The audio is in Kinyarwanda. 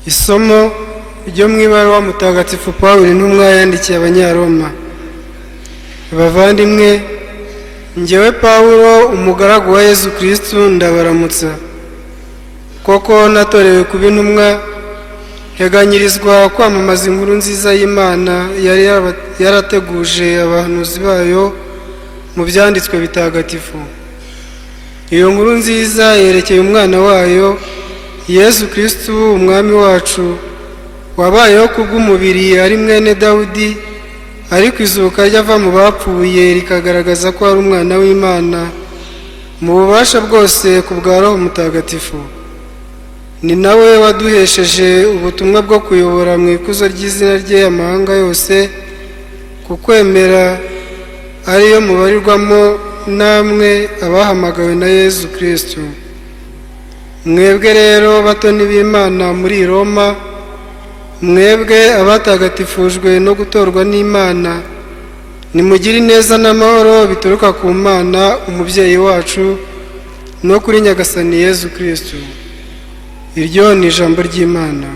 Isomo ryo mu ibaruwa mutagatifu Pawulo intumwa yandikiye Abanyaroma. Bavandimwe, njyewe Pawulo umugaragu wa Yesu Kristo ndabaramutsa. Koko natorewe kuba intumwa, nteganyirizwa kwamamaza inkuru nziza y'Imana yari yarateguje abahanuzi bayo mu byanditswe bitagatifu. Iyo nkuru nziza yerekeye umwana wayo Yesu Kristo umwami wacu, wabayeho kubw'umubiri ari mwene Dawudi, ariko izuka ryava mu bapfuye rikagaragaza ko ari umwana w'Imana mu bubasha bwose ku bwa Roho Mutagatifu. Ni nawe waduhesheje ubutumwa bwo kuyobora mu ikuzo ry'izina rye amahanga yose, ku kwemera ariyo mubarirwamo namwe abahamagawe na Yesu Kristo. Mwebwe rero batoni b'Imana muri Roma, mwebwe abatagatifujwe no gutorwa n'Imana, nimugire ineza n'amahoro bituruka ku Mana umubyeyi wacu no kuri Nyagasani Yesu Kristo. Iryo ni ijambo ry'Imana.